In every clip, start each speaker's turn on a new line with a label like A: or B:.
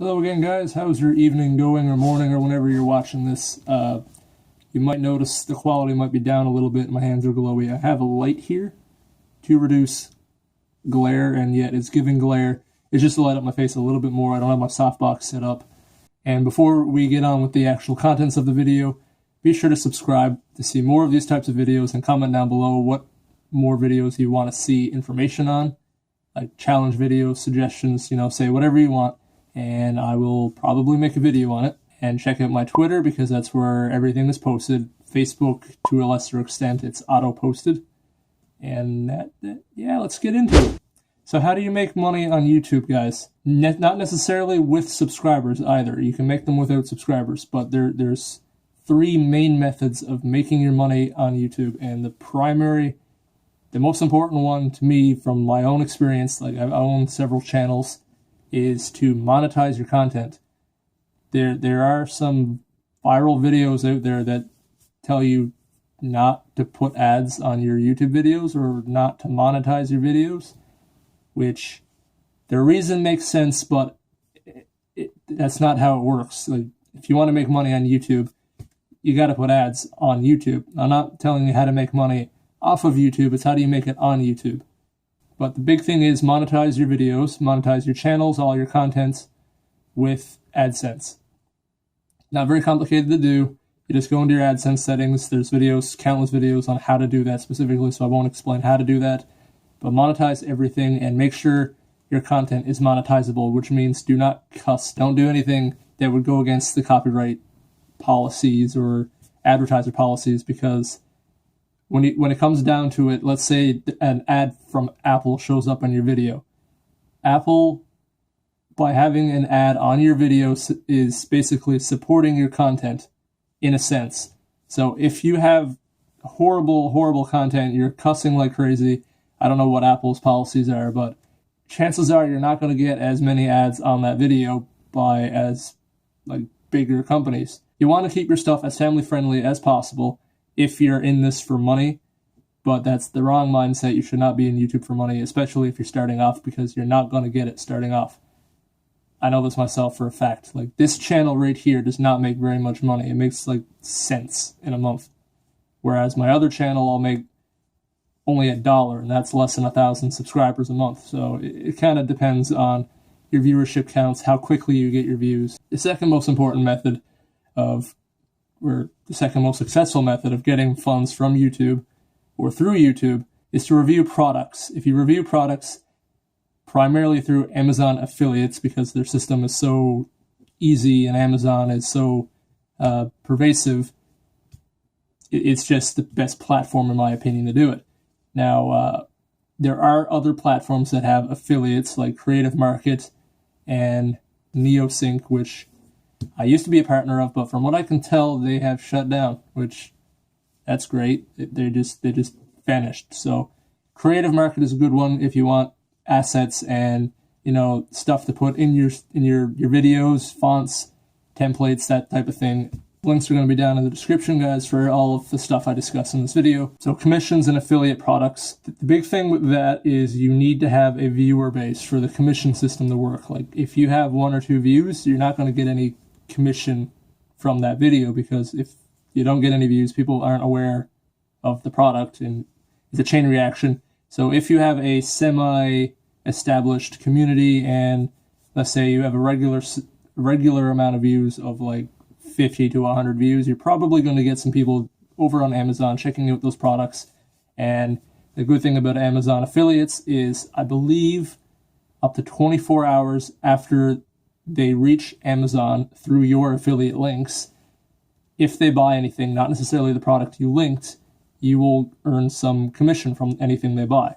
A: Hello again, guys. How's your evening going, or morning, or whenever you're watching this? You might notice the quality might be down a little bit. My hands are glowy. I have a light here to reduce glare, and yet it's giving glare. It's just to light up my face a little bit more. I don't have my softbox set up. And before we get on with the actual contents of the video, be sure to subscribe to see more of these types of videos, and comment down below what more videos you want to see information on, like challenge videos, suggestions, say whatever you want, and I will probably make a video on it. And check out my Twitter, because that's where everything is posted. Facebook, to a lesser extent, it's auto-posted. And let's get into it. So how do you make money on YouTube, guys? Not necessarily with subscribers either. You can make them without subscribers, but there's three main methods of making your money on YouTube. And the most important one to me from my own experience, like I own several channels, is to monetize your content. There are some viral videos out there that tell you not to put ads on your YouTube videos or not to monetize your videos, which their reason makes sense, but that's not how it works. Like, if you want to make money on YouTube, you got to put ads on YouTube. I'm not telling you how to make money off of YouTube. It's how do you make it on YouTube. But the big thing is monetize your videos, monetize your channels, all your contents with AdSense. Not very complicated to do. You just go into your AdSense settings. There's videos, countless videos on how to do that specifically, so I won't explain how to do that. But monetize everything and make sure your content is monetizable, which means do not cuss. Don't do anything that would go against the copyright policies or advertiser policies, because when it comes down to it, let's say an ad from Apple shows up on your video. Apple, by having an ad on your video, is basically supporting your content in a sense. So if you have horrible, horrible content, you're cussing like crazy, I don't know what Apple's policies are, but chances are you're not going to get as many ads on that video as bigger companies. You want to keep your stuff as family friendly as possible if you're in this for money, but that's the wrong mindset. You should not be in YouTube for money, especially if you're starting off, because you're not going to get it starting off. I know this myself for a fact. Like, this channel right here does not make very much money. It makes cents in a month. Whereas my other channel, I'll make only $1, and that's less than 1,000 subscribers a month. So it kind of depends on your viewership counts, how quickly you get your views. The second most important method the second most successful method of getting funds from YouTube or through YouTube is to review products. If you review products primarily through Amazon affiliates, because their system is so easy and Amazon is so pervasive, it's just the best platform in my opinion to do it. Now, there are other platforms that have affiliates like Creative Market and Neosync, which I used to be a partner of, but from what I can tell, they have shut down, which that's great. They just vanished. So Creative Market is a good one if you want assets and stuff to put in your videos, fonts, templates, that type of thing. Links are going to be down in the description, guys, for all of the stuff I discuss in this video. So commissions and affiliate products. The big thing with that is you need to have a viewer base for the commission system to work. Like, if you have 1 or 2 views, you're not going to get any commission from that video, because if you don't get any views, people aren't aware of the product, and it's a chain reaction. So if you have a semi-established community, and let's say you have a regular amount of views of 50 to 100 views, you're probably going to get some people over on Amazon checking out those products. And the good thing about Amazon affiliates is, I believe, up to 24 hours after they reach Amazon through your affiliate links, if they buy anything, not necessarily the product you linked, you will earn some commission from anything they buy.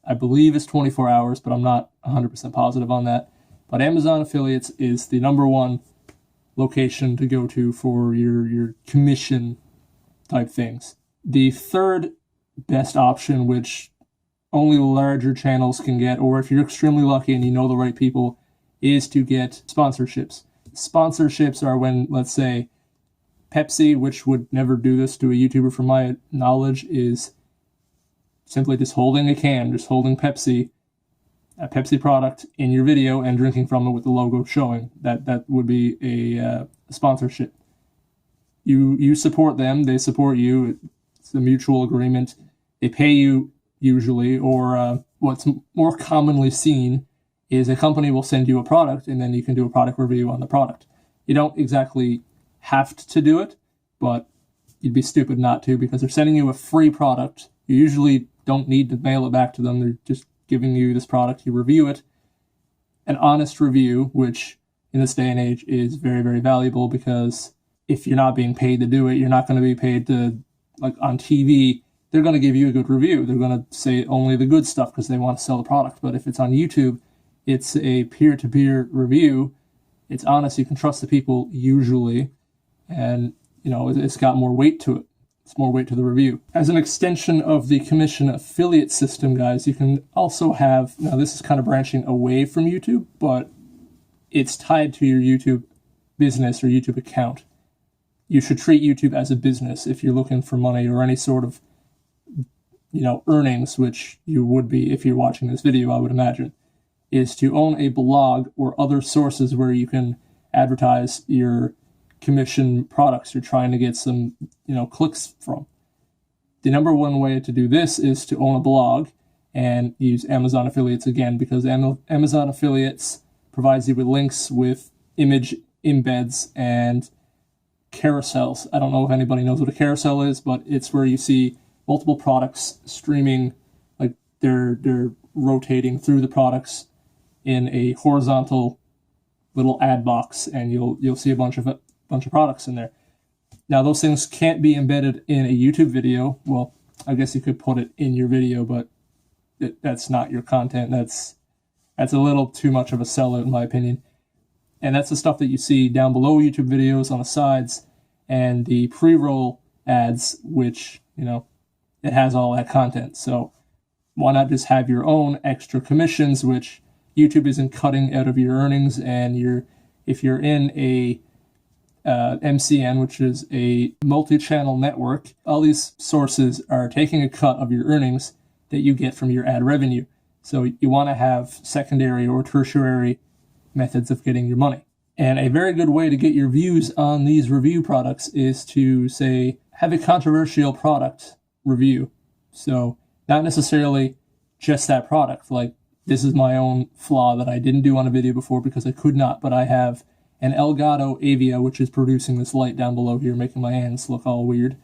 A: I believe it's 24 hours, but I'm not 100% positive on that. But Amazon affiliates is the number one location to go to for your commission type things. The third best option, which only larger channels can get, or if you're extremely lucky and you know the right people, is to get sponsorships. Sponsorships are when, let's say, Pepsi, which would never do this to a YouTuber from my knowledge, is simply just holding a can, just holding Pepsi, a Pepsi product in your video and drinking from it with the logo showing. That would be a sponsorship. You support them, they support you. It's a mutual agreement. They pay you usually, or what's more commonly seen is a company will send you a product and then you can do a product review on the product. You don't exactly have to do it, but you'd be stupid not to, because they're sending you a free product. You usually don't need to mail it back to them. They're just giving you this product. You review it. An honest review, which in this day and age is very, very valuable, because if you're not being paid to do it, you're not going to be paid to, like on TV, they're going to give you a good review. They're going to say only the good stuff because they want to sell the product. But if it's on YouTube, it's a peer-to-peer review. It's honest. You can trust the people usually. And, it's got more weight to it. It's more weight to the review. As an extension of the commission affiliate system, guys, you can also have, now this is kind of branching away from YouTube, but it's tied to your YouTube business or YouTube account. You should treat YouTube as a business if you're looking for money or any sort of, earnings, which you would be if you're watching this video, I would imagine, is to own a blog or other sources where you can advertise your commission products you're trying to get some, clicks from. The number one way to do this is to own a blog and use Amazon affiliates again, because Amazon affiliates provides you with links with image embeds and carousels. I don't know if anybody knows what a carousel is, but it's where you see multiple products streaming, like they're rotating through the products in a horizontal little ad box, and you'll see a bunch of products in there. Now, those things can't be embedded in a YouTube video. Well, I guess you could put it in your video, but that's not your content. That's a little too much of a sellout, in my opinion. And that's the stuff that you see down below YouTube videos on the sides and the pre-roll ads, which, it has all that content. So why not just have your own extra commissions, which YouTube isn't cutting out of your earnings, and if you're in a MCN, which is a multi-channel network, all these sources are taking a cut of your earnings that you get from your ad revenue. So you want to have secondary or tertiary methods of getting your money. And a very good way to get your views on these review products is to, say, have a controversial product review. So not necessarily just that product. Like, this is my own flaw that I didn't do on a video before because I could not, but I have an Elgato Avia, which is producing this light down below here, making my hands look all weird.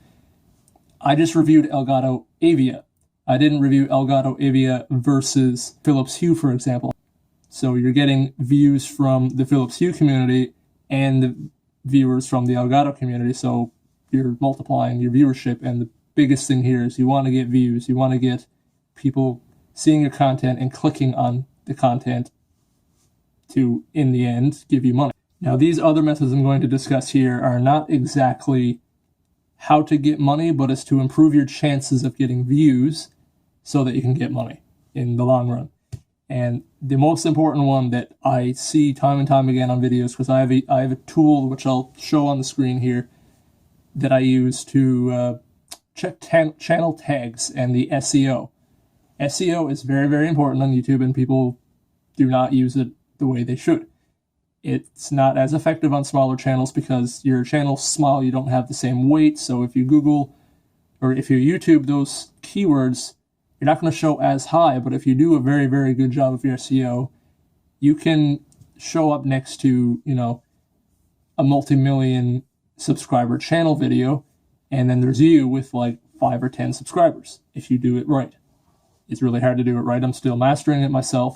A: I just reviewed Elgato Avia. I didn't review Elgato Avia versus Philips Hue, for example. So you're getting views from the Philips Hue community and the viewers from the Elgato community, so you're multiplying your viewership. And the biggest thing here is you want to get views. You want to get people seeing your content and clicking on the content to, in the end, give you money. Now, these other methods I'm going to discuss here are not exactly how to get money, but it's to improve your chances of getting views so that you can get money in the long run. And the most important one that I see time and time again on videos, because I have a tool which I'll show on the screen here that I use to check channel tags and the SEO. SEO is very, very important on YouTube, and people do not use it the way they should. It's not as effective on smaller channels because your channel's small, you don't have the same weight. So if you Google or if you YouTube those keywords, you're not going to show as high. But if you do a very, very good job of your SEO, you can show up next to, a multi-million subscriber channel video, and then there's you with like 5 or 10 subscribers if you do it right. It's really hard to do it right. I'm still mastering it myself.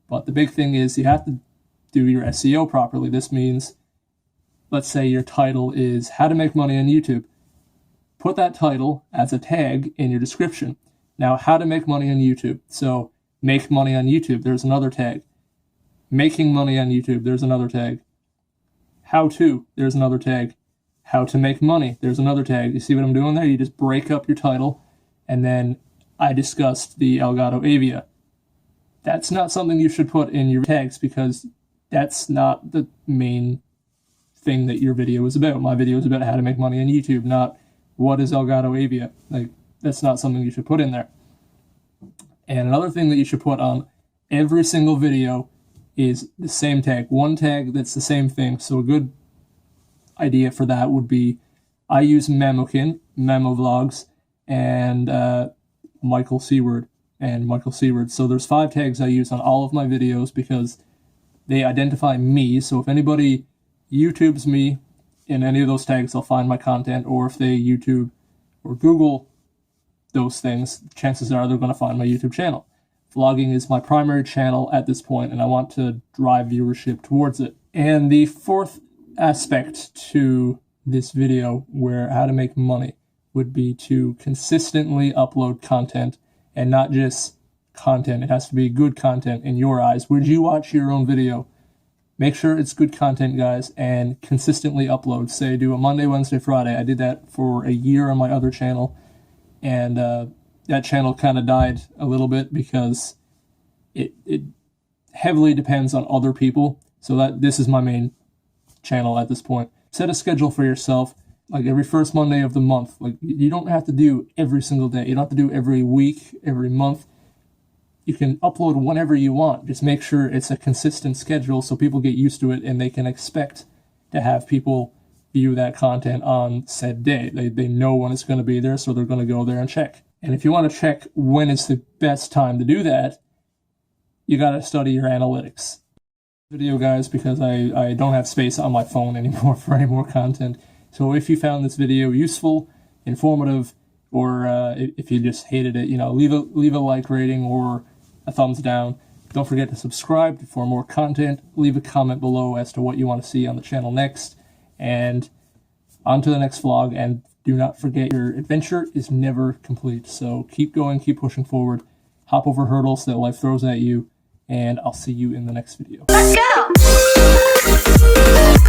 A: But the big thing is you have to do your SEO properly. This means, let's say your title is how to make money on YouTube. Put that title as a tag in your description. Now, how to make money on YouTube. So, make money on YouTube, there's another tag. Making money on YouTube, there's another tag. How to, there's another tag. How to make money, there's another tag. You see what I'm doing there? You just break up your title, and then I discussed the Elgato Avia. That's not something you should put in your tags because that's not the main thing that your video is about. My video is about how to make money on YouTube, not what is Elgato Avia. Like, that's not something you should put in there. And another thing that you should put on every single video is the same tag, one tag that's the same thing. So a good idea for that would be, I use Memokin, Memo Vlogs, and Michael Seward and Michael Seward. So there's 5 tags I use on all of my videos because they identify me. So if anybody YouTubes me in any of those tags, they'll find my content. Or if they YouTube or Google those things, chances are they're going to find my YouTube channel. Vlogging is my primary channel at this point, and I want to drive viewership towards it. And the fourth aspect to this video, where how to make money, would be to consistently upload content, and not just content. It has to be good content in your eyes. Would you watch your own video? Make sure it's good content, guys, and consistently upload. Say, do a Monday, Wednesday, Friday. I did that for a year on my other channel, and that channel kind of died a little bit because it heavily depends on other people. So that this is my main channel at this point. Set a schedule for yourself, like every first Monday of the month. Like, you don't have to do every single day. You don't have to do every week, every month. You can upload whenever you want. Just make sure it's a consistent schedule so people get used to it and they can expect to have people view that content on said day. They know when it's going to be there, so they're going to go there and check. And if you want to check when is the best time to do that, you got to study your analytics. Video, guys, because I don't have space on my phone anymore for any more content. So if you found this video useful, informative, or if you just hated it, leave a like rating or a thumbs down. Don't forget to subscribe for more content. Leave a comment below as to what you want to see on the channel next. And on to the next vlog. And do not forget, your adventure is never complete. So keep going, keep pushing forward. Hop over hurdles that life throws at you. And I'll see you in the next video.
B: Let's go!